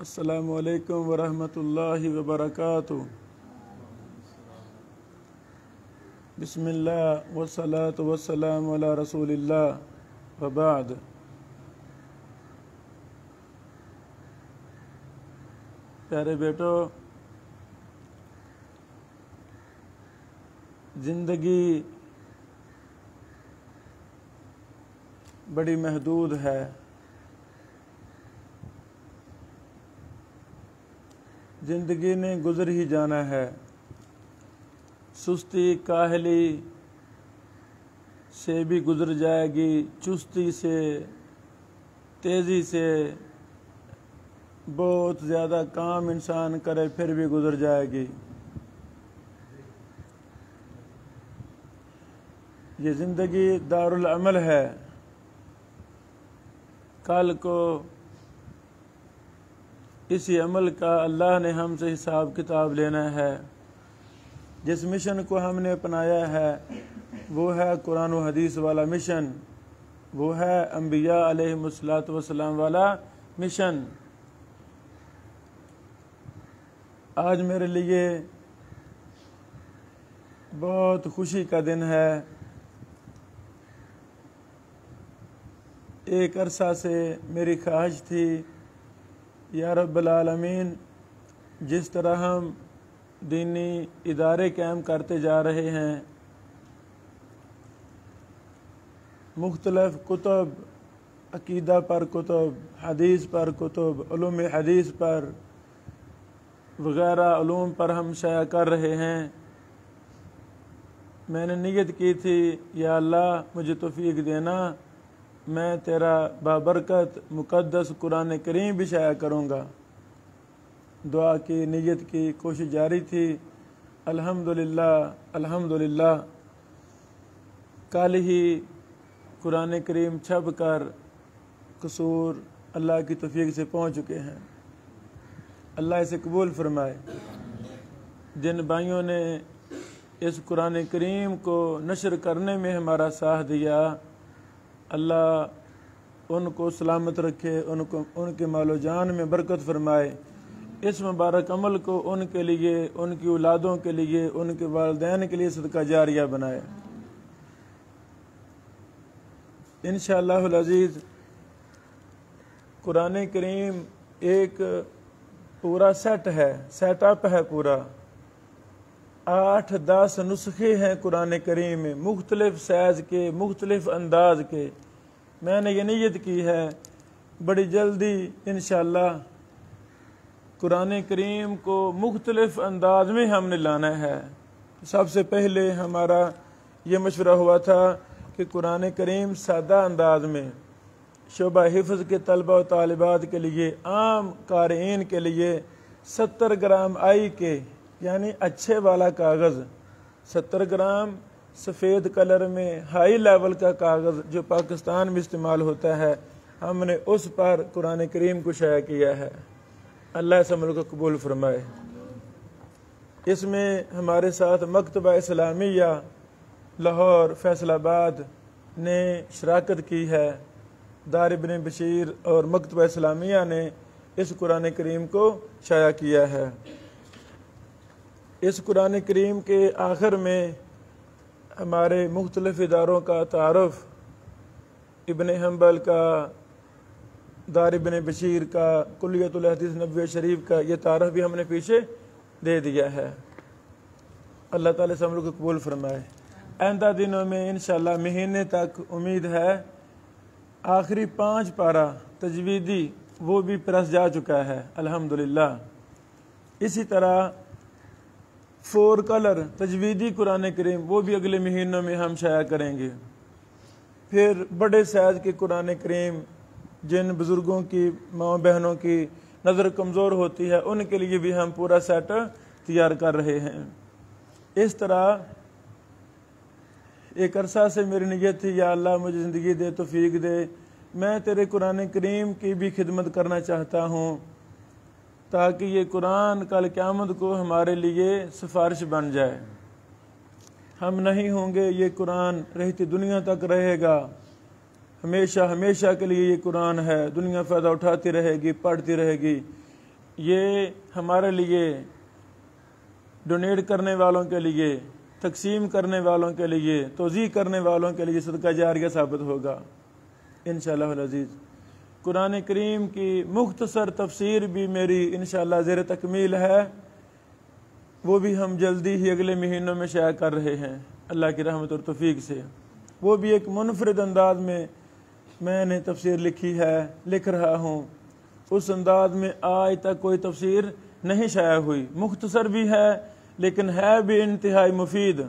السلام علیکم ورحمۃ اللہ وبرکاتہ۔ بسم اللہ والصلاة والسلام علی رسول اللہ وبعد۔ پیارے بیٹو، زندگی بڑی محدود ہے۔ زندگی نے گزر ہی جانا ہے۔ سستی کاہلی سے بھی گزر جائے گی، چستی سے، تیزی سے، بہت زیادہ کام انسان کرے پھر بھی گزر جائے گی۔ یہ زندگی دارالعمل ہے۔ کل کو اسی عمل کا اللہ نے ہم سے حساب کتاب لینا ہے۔ جس مشن کو ہم نے اپنایا ہے وہ ہے قرآن و حدیث والا مشن، وہ ہے انبیاء علیہم الصلوۃ والسلام والا مشن۔ آج میرے لیے بہت خوشی کا دن ہے۔ ایک عرصہ سے میری خواہش تھی، یا رب العالمین، جس طرح ہم دینی ادارے قائم کرتے جا رہے ہیں، مختلف کتب، عقیدہ پر کتب، حدیث پر کتب، علوم حدیث پر وغیرہ علوم پر ہم شائع کر رہے ہیں۔ میں نے نیت کی تھی، یا اللہ مجھے توفیق دینا، میں تیرا بابرکت مقدس قرآن کریم بھی شائع کروں گا۔ دعا کی، نیت کی، کوشش جاری تھی۔ الحمدللہ کل ہی قرآن کریم چھپ کر قصور اللہ کی توفیق سے پہنچ چکے ہیں۔ اللہ اسے قبول فرمائے۔ جن بھائیوں نے اس قرآن کریم کو نشر کرنے میں ہمارا ساتھ دیا، اللہ ان کو سلامت رکھے، ان کے مال و جان میں برکت فرمائے۔ اس مبارک عمل کو ان کے لیے، ان کی اولادوں کے لیے، ان کے والدین کے لیے صدقہ جاریہ بنائے۔ انشاءاللہ العزیز قرآن کریم ایک پورا سیٹ اپ ہے پورا۔ 8-10 نسخے ہیں قرآن کریم میں، مختلف سائز کے، مختلف انداز کے۔ میں نے یہ نیت کی ہے بڑی جلدی انشاءاللہ قرآن کریم کو مختلف انداز میں ہم نے لانا ہے۔ سب سے پہلے ہمارا یہ مشورہ ہوا تھا کہ قرآن کریم سادہ انداز میں شعبہ حفظ کے طلبہ و طالبات کے لیے، عام قارئین کے لیے 70 گرام آئی کے، یعنی اچھے والا کاغذ، 70 گرام سفید کلر میں ہائی لیول کا کاغذ جو پاکستان میں استعمال ہوتا ہے، ہم نے اس پر قرآن کریم کو شائع کیا ہے۔ اللہ اس عمل کو قبول فرمائے۔ اس میں ہمارے ساتھ مکتبہ اسلامیہ لاہور فیصل آباد نے شراکت کی ہے۔ دار ابن بشیر اور مکتبہ اسلامیہ نے اس قرآن کریم کو شائع کیا ہے۔ اس قرآن کریم کے آخر میں ہمارے مختلف اداروں کا تعارف، ابن حنبل کا، دار ابن بشیر کا، کلیت الحدیث نبوی شریف کا، یہ تعارف بھی ہم نے پیچھے دے دیا ہے۔ اللہ تعالیٰ سے ہم لوگ کو قبول فرمائے۔ آئندہ دنوں میں انشاءاللہ مہینے تک امید ہے آخری 5 پارہ تجویدی وہ بھی پرس جا چکا ہے الحمدللہ۔ اسی طرح 4 کلر تجویدی قرآن کریم وہ بھی اگلے مہینوں میں ہم شائع کریں گے۔ پھر بڑے سائز کے قرآن کریم جن بزرگوں کی، ماں بہنوں کی نظر کمزور ہوتی ہے، ان کے لیے بھی ہم پورا سیٹ تیار کر رہے ہیں۔ اس طرح ایک عرصہ سے میری نیت تھی، یا اللہ مجھے زندگی دے، توفیق دے، میں تیرے قرآن کریم کی بھی خدمت کرنا چاہتا ہوں، تاکہ یہ قرآن کل قیامت کو ہمارے لیے سفارش بن جائے۔ ہم نہیں ہوں گے، یہ قرآن رہتی دنیا تک رہے گا، ہمیشہ ہمیشہ کے لیے یہ قرآن ہے، دنیا فائدہ اٹھاتی رہے گی، پڑھتی رہے گی۔ یہ ہمارے لیے ڈونیٹ کرنے والوں کے لیے، تقسیم کرنے والوں کے لیے، توزیع کرنے والوں کے لیے صدقہ جاریہ ثابت ہوگا انشاءاللہ العزیز۔ قرآن کریم کی مختصر تفسیر بھی میری انشاءاللہ زیر تکمیل ہے، وہ بھی ہم جلدی ہی اگلے مہینوں میں شائع کر رہے ہیں اللہ کی رحمت اور توفیق سے۔ وہ بھی ایک منفرد انداز میں نے تفسیر لکھی ہے، لکھ رہا ہوں۔ اس انداز میں آج تک کوئی تفسیر نہیں شائع ہوئی، مختصر بھی ہے لیکن ہے بھی انتہائی مفید۔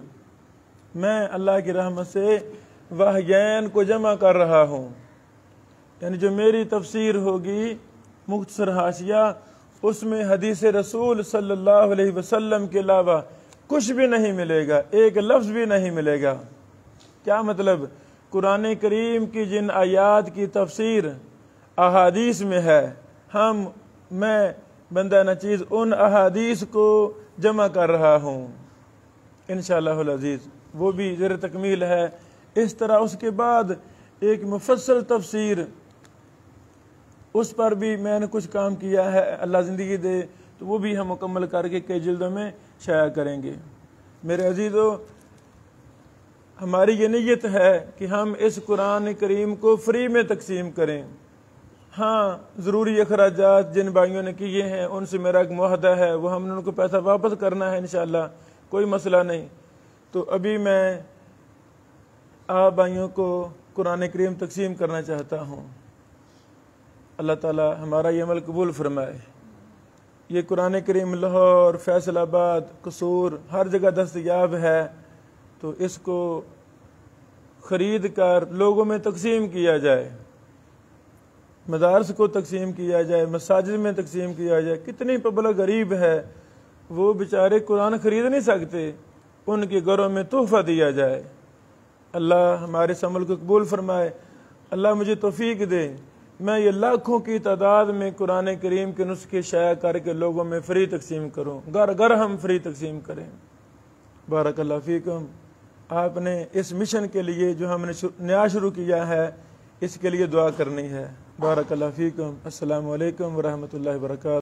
میں اللہ کی رحمت سے وحیین کو جمع کر رہا ہوں، یعنی جو میری تفسیر ہوگی مختصر حاشیہ، اس میں حدیث رسول صلی اللہ علیہ وسلم کے علاوہ کچھ بھی نہیں ملے گا، ایک لفظ بھی نہیں ملے گا۔ کیا مطلب؟ قرآن کریم کی جن آیات کی تفسیر احادیث میں ہے، میں بندہ نچیز ان احادیث کو جمع کر رہا ہوں انشاءاللہ العزیز، وہ بھی زیر تکمیل ہے۔ اس طرح اس کے بعد ایک مفصل تفسیر، اس پر بھی میں نے کچھ کام کیا ہے، اللہ زندگی دے تو وہ بھی ہم مکمل کر کے کئی جلدوں میں شائع کریں گے۔ میرے عزیزو، ہماری یہ نیت ہے کہ ہم اس قرآن کریم کو فری میں تقسیم کریں۔ ہاں، ضروری اخراجات جن بھائیوں نے کیے ہیں ان سے میرا ایک معاہدہ ہے، وہ ہم نے ان کو پیسہ واپس کرنا ہے انشاءاللہ، کوئی مسئلہ نہیں۔ تو ابھی میں آپ بھائیوں کو قرآن کریم تقسیم کرنا چاہتا ہوں۔ اللہ تعالی ہمارا یہ عمل قبول فرمائے۔ یہ قرآن کریم لاہور، فیصل آباد، قصور ہر جگہ دستیاب ہے، تو اس کو خرید کر لوگوں میں تقسیم کیا جائے، مدارس کو تقسیم کیا جائے، مساجد میں تقسیم کیا جائے۔ کتنی پبلک غریب ہے، وہ بیچارے قرآن خرید نہیں سکتے، ان کے گھروں میں تحفہ دیا جائے۔ اللہ ہمارے اس عمل کو قبول فرمائے۔ اللہ مجھے توفیق دے، میں یہ لاکھوں کی تعداد میں قرآن کریم کے نسخے شائع کر کے لوگوں میں فری تقسیم کروں، گھر گھر ہم فری تقسیم کریں۔ بارک اللہ فیکم۔ آپ نے اس مشن کے لیے جو ہم نے نیا شروع کیا ہے، اس کے لیے دعا کرنی ہے۔ بارک اللہ فیکم۔ السلام علیکم ورحمۃ اللہ وبرکاتہ۔